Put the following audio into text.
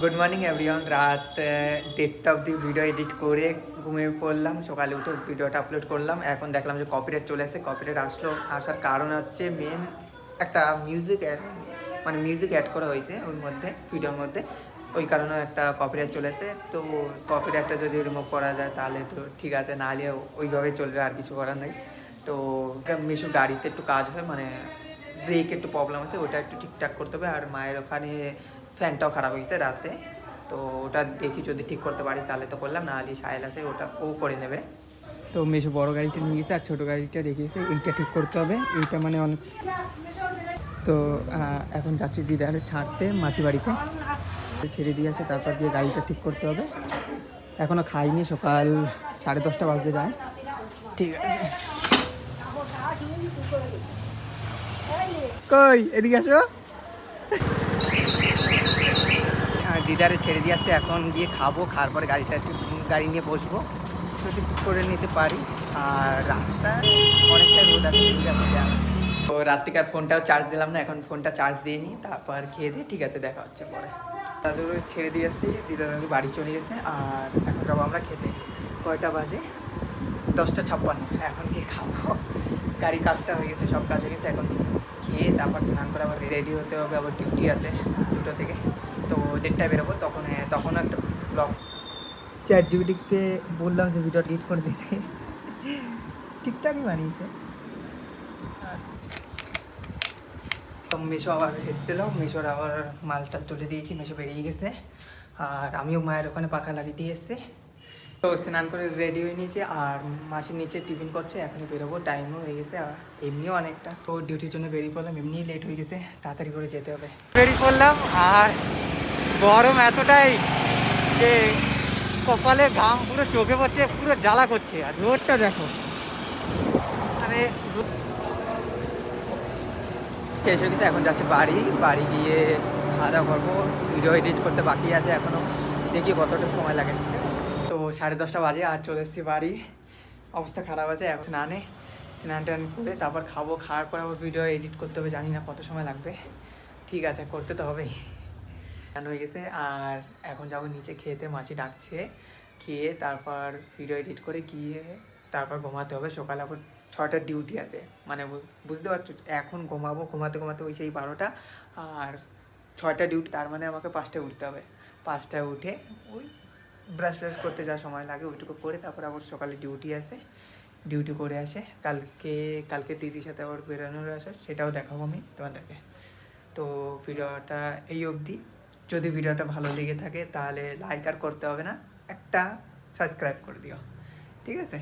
Good morning everyone. রাত 1:30 অবধি video edit করে ঘুমিয়ে পড়লাম। সকালে উঠে ভিডিওটা আপলোড করলাম। এখন দেখলাম যে কপিরাইট চলে আসে। কপিরাইট আসার কারণ হচ্ছে মেন একটা মিউজিক অ্যাড করা হয়েছে ওর মধ্যে, ভিডিওর মধ্যে। ওই কারণে একটা কপিরাইট চলে আসে। তো কপিরাইটটা যদি রিমুভ করা যায় তাহলে তো ঠিক আছে, নাহলে ওইভাবেই চলবে, আর কিছু করার নেই। তো মিশুর গাড়িতে একটু কাজ আছে, ব্রেক একটু প্রবলেম আছে, ওটা একটু ঠিকঠাক করতে হবে। আর মায়ের ওখানে ফ্যানটাও খারাপ হয়েছে রাতে, তো ওটা দেখি যদি ঠিক করতে পারি তাহলে তো করলাম, নাহলে সাহেল আছে ওটা ও করে নেবে। তো মেশো বড় গাড়িটা নিয়ে গেছে আর ছোটো গাড়িটা রেখেছে, এইটা ঠিক করতে হবে। এইটা অনেক। তো এখন যাচ্ছি দিদার ছাড়তে মাসি বাড়িতে, ছেড়ে দিয়ে আসে, তারপর দিয়ে গাড়িটা ঠিক করতে হবে। এখনও খাইনি, সকাল 10:30 বাজতে যায়। ঠিক আছে, কই এদিকে আসো। দিদারে ছেড়ে দিয়ে আসছে, এখন গিয়ে খাবো, খাওয়ার পরে গাড়ি নিয়ে বসবো, যদি ঠিক করে নিতে পারি। আর রাস্তায় অনেকটা রোদ আছে, তো রাত্রিকার ফোনটাও চার্জ দিলাম না, এখন ফোনটা চার্জ দিয়ে নিই, তারপর খেয়ে দিয়ে ঠিক আছে, দেখা হচ্ছে পরে। দাদুর ছেড়ে দিয়ে আসছি, দিদা দাদু বাড়ি চলে গেছে। আর এখন যাবো আমরা খেতে। কয়টা বাজে? 10:56। এখন গিয়ে খাবো। গাড়ির কাজটা হয়ে গেছে, সব কাজ হয়ে গেছে। এখন খেয়ে তারপর স্নান করে আবার রেডি হতে হবে, আবার ডিউটি আছে 2টো থেকে। তো 1:30টায় বেরোবো, তখনও একটা ব্লগ। ChatGPT-কে বললাম যে ভিডিও এডিট করে দিতে, ঠিকঠাকই বানিয়েছে। তো মেশো আবার এসেছিলো, মেশোর আবার মালটাল তুলে দিয়েছি, মেশো বেরিয়ে গেছে। আর আমিও মায়ের ওখানে পাখা লাগিয়ে দিয়ে এসেছি। তো স্নান করে রেডি হয়ে নিয়েছি, আর মাসির নিচে টিফিন করছে, এখনই বেরোবো, টাইমও হয়ে গেছে, আর এমনিও অনেকটা। তো ডিউটির জন্য বেরিয়ে পড়লাম, এমনিই লেট হয়ে গেছে, তাড়াতাড়ি করে যেতে হবে। বেরিয়ে পড়লাম, আর গরম এতটাই যে কপালে ঘাম পুরো চোখে পড়ছে, পুরো জ্বালা করছে। আর রোদটা দেখো, মানে শেষ হয়ে গেছে। এখন যাচ্ছে বাড়ি গিয়ে খাওয়া দাওয়া করবো। ভিডিও এডিট করতে বাকি আছে এখনও, দেখি কতটা সময় লাগে। তো 10:30 বাজে আর চলে এসেছি বাড়ি। অবস্থা খারাপ আছে, এখন স্নান টান করে তারপর খাবো। খাওয়ার পর আবার ভিডিও এডিট করতে হবে, জানি না কত সময় লাগবে। ঠিক আছে, করতে তো হবেই। স্নান হয়ে গেছে, আর এখন যাবো নিচে খেতে, মাসি ডাকছে। খেয়ে তারপর ভিডিও এডিট করে গিয়ে তারপর ঘুমাতে হবে। সকালে আবার 6টার ডিউটি আছে, বুঝতে পারছো। এখন ঘুমাতে ওই সেই 12টা, আর 6টা ডিউটি, তার আমাকে 5টায় উঠতে হবে। 5টায় উঠে ওই ব্রাশ করতে যা সময় লাগে ওইটুকু করে তারপর আবার সকালে ডিউটি করে আসে। কালকে দিদির সাথে আবার বেরোনোর আসে, সেটাও দেখাবো আমি তোমাদেরকে। তো ভিডিওটা এই অবধি। যদি ভিডিওটা ভালো লেগে থাকে তাহলে লাইক আর করতে হবে না, একটা সাবস্ক্রাইব করে দিও, ঠিক আছে।